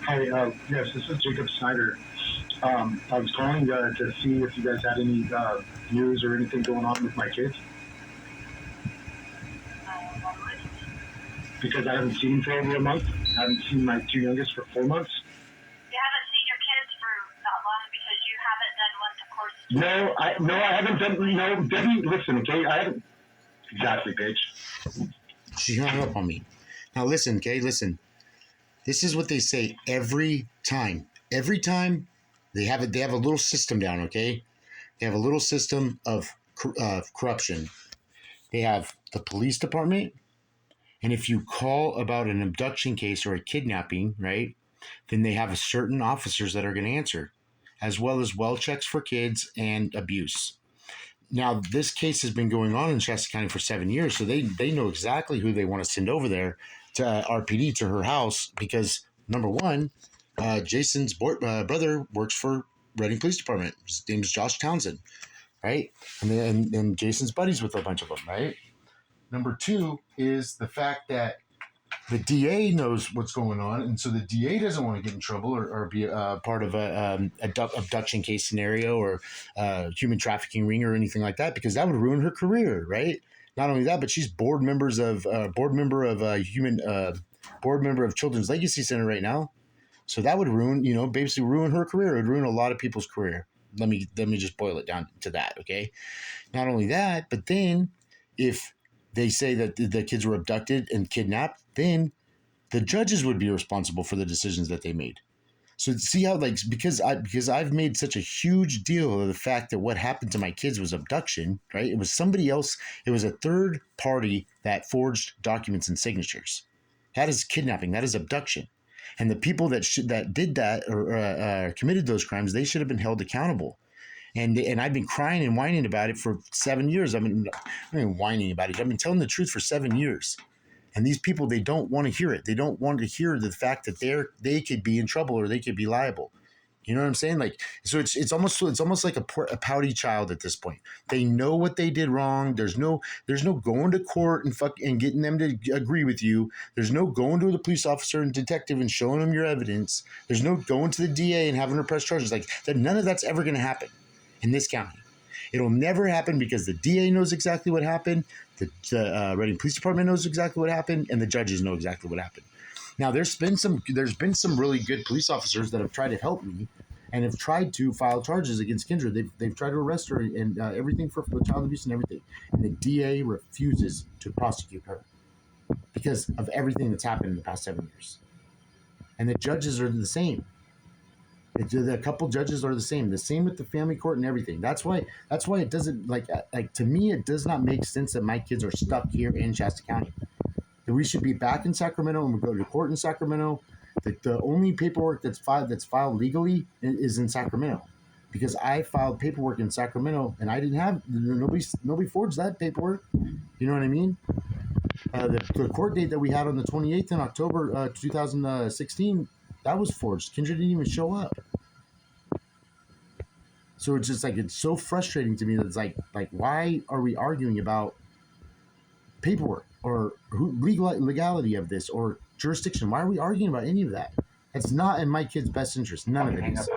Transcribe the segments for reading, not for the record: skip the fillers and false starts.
Hi, yes, this is Jacob Snyder. I was calling to see if you guys had any news or anything going on with my kids because I haven't seen them for over a month. I haven't seen my two youngest for 4 months. You haven't seen your kids for that long because you haven't done what the course. No, I haven't done. No, Debbie, listen, okay, I haven't. Exactly, Paige. She hung up on me. Now listen, okay, listen. This is what they say every time. Every time they have a little system down, okay? They have a little system of corruption. They have the police department, and if you call about an abduction case or a kidnapping, right, then they have a certain officers that are going to answer, as well as well checks for kids and abuse. Now, this case has been going on in Shasta County for 7 years, so they know exactly who they want to send over there to RPD to her house because number one, Jason's brother works for Reading Police Department. His name is Josh Townsend, right? And Jason's buddies with a bunch of them, right? Number two is the fact that the DA knows what's going on, and so the DA doesn't want to get in trouble or be a part of a abduction case scenario or human trafficking ring or anything like that, because that would ruin her career, right? Not only that, but she's board member of Children's Legacy Center right now, so that would ruin, basically ruin her career. It would ruin a lot of people's career. Let me just boil it down to that, okay? Not only that, but then if they say that the kids were abducted and kidnapped, then the judges would be responsible for the decisions that they made. So see how because I've made such a huge deal of the fact that what happened to my kids was abduction, right? It was somebody else. It was a third party that forged documents and signatures. That is kidnapping. That is abduction. And the people that did that or committed those crimes, they should have been held accountable. And I've been crying and whining about it for 7 years. I've been whining about it. I've been telling the truth for 7 years. And these people, they don't want to hear it. They don't want to hear the fact that they could be in trouble or they could be liable. You know what I'm saying? Like, so it's almost like a pouty child at this point. They know what they did wrong. There's no going to court and getting them to agree with you. There's no going to the police officer and detective and showing them your evidence. There's no going to the DA and having her press charges. Like that, none of that's ever going to happen in this county. It'll never happen because the DA knows exactly what happened, the Reading Police Department knows exactly what happened, and the judges know exactly what happened. Now, there's been some really good police officers that have tried to help me and have tried to file charges against Kendra. They've tried to arrest her and everything for child abuse and everything, and the DA refuses to prosecute her because of everything that's happened in the past 7 years. And the judges are the same. A couple judges are the same with the family court and everything. That's why it doesn't like to me, it does not make sense that my kids are stuck here in Shasta County. That we should be back in Sacramento and we go to court in Sacramento. The only paperwork that's filed legally is in Sacramento, because I filed paperwork in Sacramento and I didn't have nobody forged that paperwork. You know what I mean? The court date that we had on the 28th in October 2016, that was forged. Kendra didn't even show up. So it's just like, it's so frustrating to me that it's like why are we arguing about paperwork or legality of this or jurisdiction? Why are we arguing about any of that? It's not in my kid's best interest. None of it is.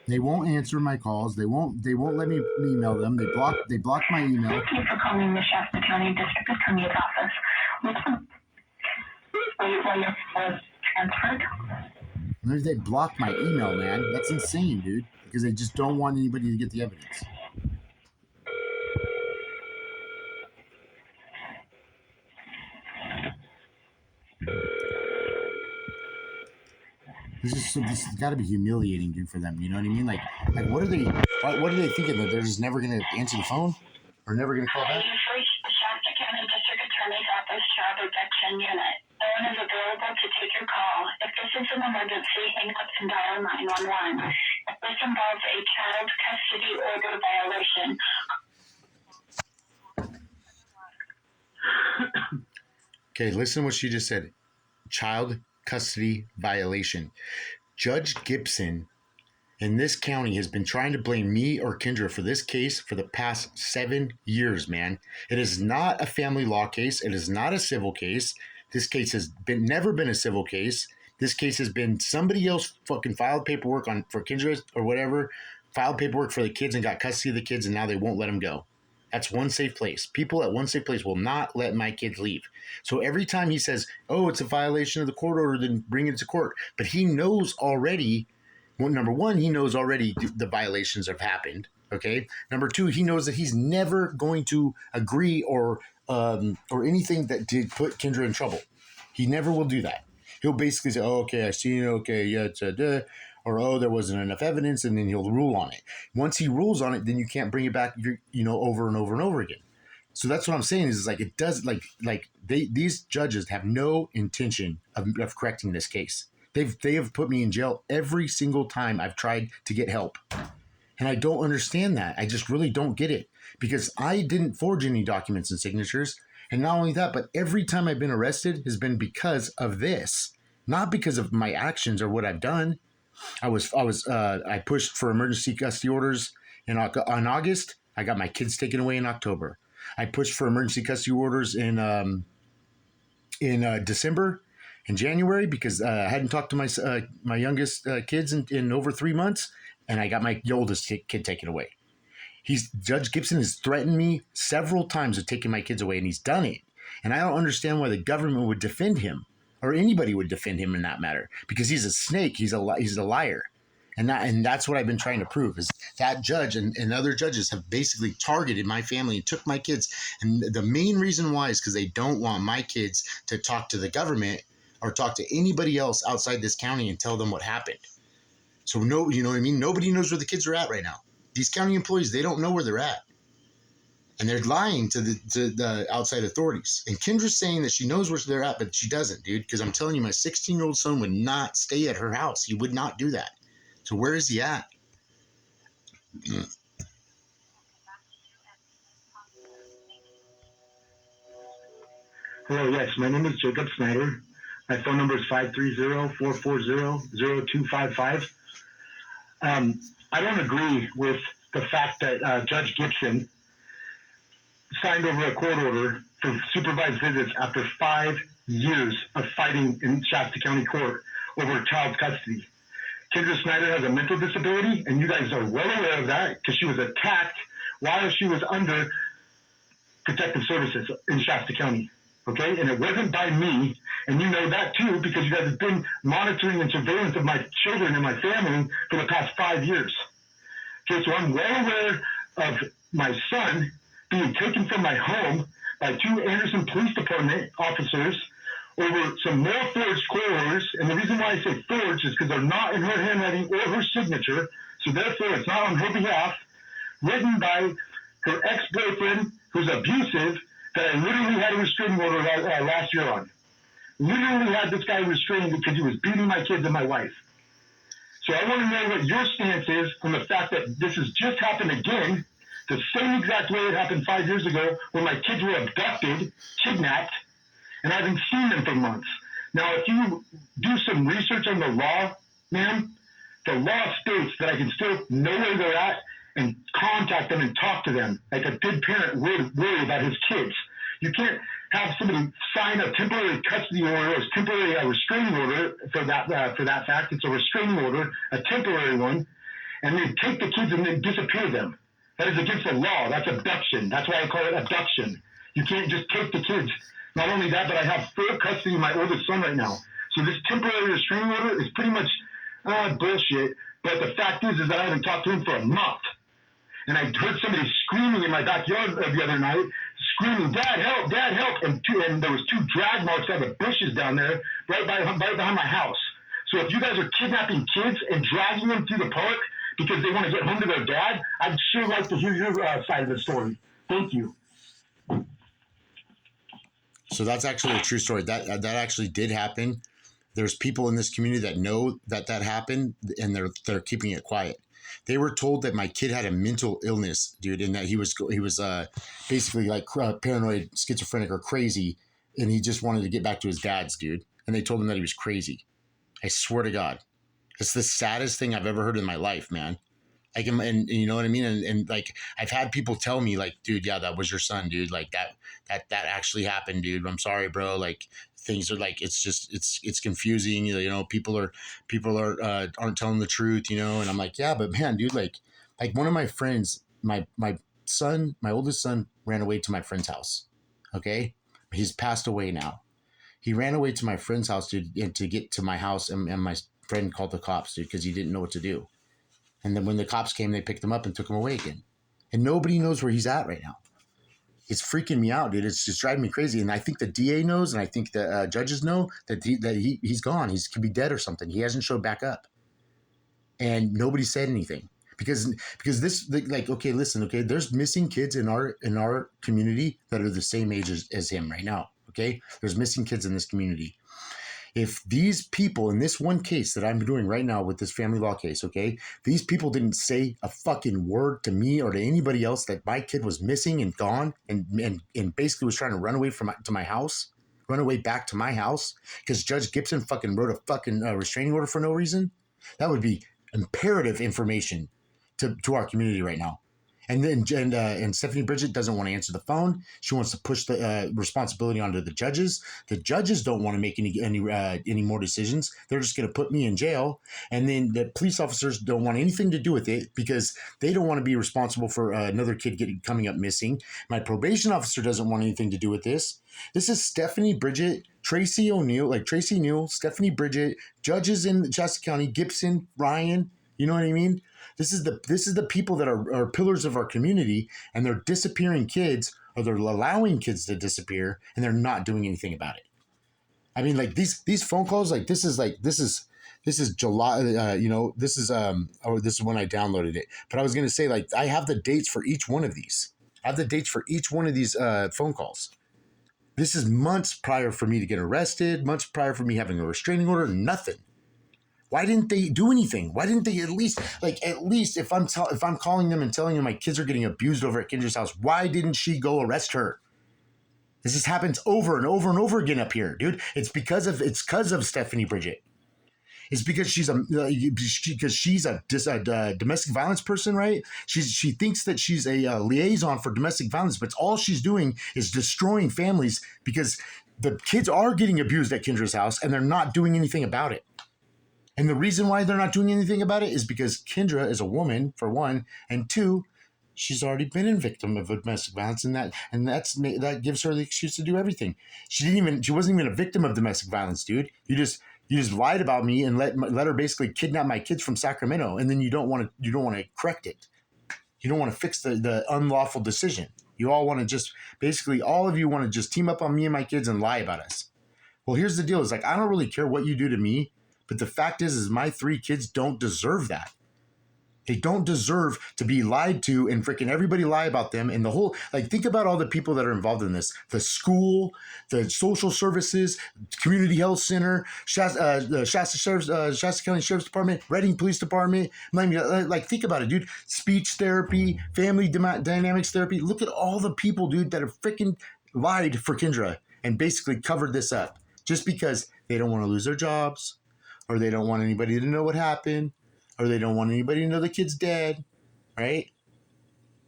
They won't answer my calls. They won't let me email them. They blocked my email. Thank you for calling the Shasta County District Attorney's Office. Transferred. They blocked my email, man. That's insane, dude. Because they just don't want anybody to get the evidence. This has got to be humiliating, dude, for them. You know what I mean? Like what are they thinking, that they're just never going to answer the phone or never going to call back? You've reached the Shasta County District Attorney's Office Child Abduction Unit. No one is available to take your call. If this is an emergency, hang up and dial 911. If this involves a child custody order violation. Okay, listen to what she just said. Child custody violation. Judge Gibson in this county has been trying to blame me or Kendra for this case for the past 7 years, man. It is not a family law case. It is not a civil case. This case has never been a civil case. This case has been somebody else fucking filed paperwork for Kendra or whatever, filed paperwork for the kids and got custody of the kids, and now they won't let them go. That's One Safe Place. People at One Safe Place will not let my kids leave. So every time he says, oh, it's a violation of the court order, then bring it to court. But he knows already, well, number one, he knows already the violations have happened. Okay. Number two, he knows that he's never going to agree or anything that did put Kendra in trouble. He never will do that. He'll basically say, oh, okay, I see it. Okay, yeah, it's or, oh, there wasn't enough evidence, and then he'll rule on it. Once he rules on it, then you can't bring it back, over and over and over again. So that's what I'm saying is like it does these judges have no intention of correcting this case. They have put me in jail every single time I've tried to get help. And I don't understand that. I just really don't get it because I didn't forge any documents and signatures. And not only that, but every time I've been arrested has been because of this, not because of my actions or what I've done. I pushed for emergency custody orders in August. I got my kids taken away in October. I pushed for emergency custody orders in December and January because I hadn't talked to my youngest kids in over 3 months, and I got my oldest kid taken away. Judge Gibson has threatened me several times of taking my kids away, and he's done it. And I don't understand why the government would defend him or anybody would defend him in that matter because he's a snake. He's a liar. And that's what I've been trying to prove is that judge and other judges have basically targeted my family and took my kids. And the main reason why is because they don't want my kids to talk to the government or talk to anybody else outside this county and tell them what happened. So no, you know what I mean? Nobody knows where the kids are at right now. These county employees, they don't know where they're at. And they're lying to the outside authorities. And Kendra's saying that she knows where they're at, but she doesn't, dude. Because I'm telling you, my 16-year-old son would not stay at her house. He would not do that. So where is he at? Hello, yes, my name is Jacob Snyder. My phone number is 530-440-0255. I don't agree with the fact that Judge Gibson signed over a court order for supervised visits after 5 years of fighting in Shasta County Court over child custody. Kendra Snyder has a mental disability, and you guys are well aware of that because she was attacked while she was under protective services in Shasta County. Okay, and it wasn't by me, and you know that too because you guys have been monitoring and surveillance of my children and my family for the past 5 years. Okay, so I'm well aware of my son being taken from my home by 2 Anderson Police Department officers over some more forged court orders. And the reason why I say forged is because they're not in her handwriting or her signature, so therefore it's not on her behalf, written by her ex-boyfriend who's abusive, that I literally had a restraining order last year on. Literally had this guy restrained because he was beating my kids and my wife. So I want to know what your stance is on the fact that this has just happened again, the same exact way it happened 5 years ago when my kids were abducted, kidnapped, and I haven't seen them for months. Now, if you do some research on the law, ma'am, the law states that I can still know where they're at and contact them and talk to them like a good parent would worry about his kids. You can't have somebody sign a temporary custody order or a temporary restraining order for that fact. It's a restraining order, a temporary one, and then take the kids and then disappear them. That is against the law. That's abduction. That's why I call it abduction. You can't just take the kids. Not only that, but I have full custody of my oldest son right now. So this temporary restraining order is pretty much bullshit. But the fact is that I haven't talked to him for a month. And I heard somebody screaming in my backyard the other night, screaming, "Dad, help! Dad, help!" And there was 2 drag marks out of the bushes down there right behind my house. So if you guys are kidnapping kids and dragging them through the park because they want to get home to their dad, I'd sure like to hear your side of the story. Thank you. So that's actually a true story. That actually did happen. There's people in this community that know that happened, and they're keeping it quiet. They were told that my kid had a mental illness, dude, and that he was basically like paranoid, schizophrenic, or crazy, and he just wanted to get back to his dad's, dude. And they told him that he was crazy. I swear to God. It's the saddest thing I've ever heard in my life, man. Like, and you know what I mean? And like, I've had people tell me like, dude, yeah, that was your son, dude. Like that actually happened, dude. I'm sorry, bro. Like things are like, it's confusing. People aren't telling the truth, and I'm like, yeah, but man, dude, like one of my friends, my son, my oldest son ran away to my friend's house. Okay. He's passed away now. He ran away to my friend's house, dude, and to get to my house. And my friend called the cops, dude, because he didn't know what to do. And then when the cops came, they picked him up and took him away again. And nobody knows where he's at right now. It's freaking me out, dude. It's just driving me crazy. And I think the DA knows, and I think the judges know that he's gone. He could be dead or something. He hasn't showed back up. And nobody said anything. Because this, like, okay, listen, okay, there's missing kids in our community that are the same age as him right now, okay? There's missing kids in this community. If these people in this one case that I'm doing right now with this family law case, okay, these people didn't say a fucking word to me or to anybody else that my kid was missing and gone and basically was trying to run away to my house, run away back to my house because Judge Gibson fucking wrote a fucking restraining order for no reason, that would be imperative information to our community right now. And then and Stephanie Bridget doesn't want to answer the phone. She wants to push the responsibility onto the judges. The judges don't want to make any more decisions. They're just going to put me in jail. And then the police officers don't want anything to do with it because they don't want to be responsible for another kid coming up missing. My probation officer doesn't want anything to do with this. This is Stephanie Bridget, Tracy O'Neill, Stephanie Bridget, judges in Shasta County, Gibson, Ryan. You know what I mean? This is the people that are pillars of our community, and they're disappearing kids, or they're allowing kids to disappear, and they're not doing anything about it. I mean, like these phone calls, like this is July, this is when I downloaded it. But I was gonna say, like, I have the dates for each one of these. Phone calls. This is months prior for me to get arrested, months prior for me having a restraining order, nothing. Why didn't they do anything? Why didn't they at least if I'm calling them and telling them my kids are getting abused over at Kendra's house, why didn't she go arrest her? This just happens over and over and over again up here, dude. It's because of Stephanie Bridget. It's because she's a domestic violence person, right? She thinks that she's a liaison for domestic violence, but all she's doing is destroying families because the kids are getting abused at Kendra's house and they're not doing anything about it. And the reason why they're not doing anything about it is because Kendra is a woman, for one, and two, she's already been a victim of domestic violence, and that gives her the excuse to do everything. She wasn't even a victim of domestic violence, dude. You just lied about me and let her basically kidnap my kids from Sacramento, and then you don't want to correct it. You don't want to fix the unlawful decision. You all want to just basically all of you want to just team up on me and my kids and lie about us. Well, here's the deal: is like I don't really care what you do to me. But the fact is my 3 kids don't deserve that. They don't deserve to be lied to and freaking everybody lie about them. And the whole, like, think about all the people that are involved in this. The school, the social services, community health center, Shasta County Sheriff's Department, Reading Police Department. Like, think about it, dude. Speech therapy, family dynamics therapy. Look at all the people, dude, that have freaking lied for Kendra and basically covered this up just because they don't want to lose their jobs, or they don't want anybody to know what happened, or they don't want anybody to know the kid's dead, right?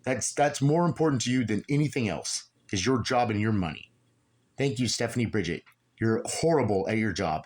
That's more important to you than anything else, is your job and your money. Thank you, Stephanie Bridget. You're horrible at your job.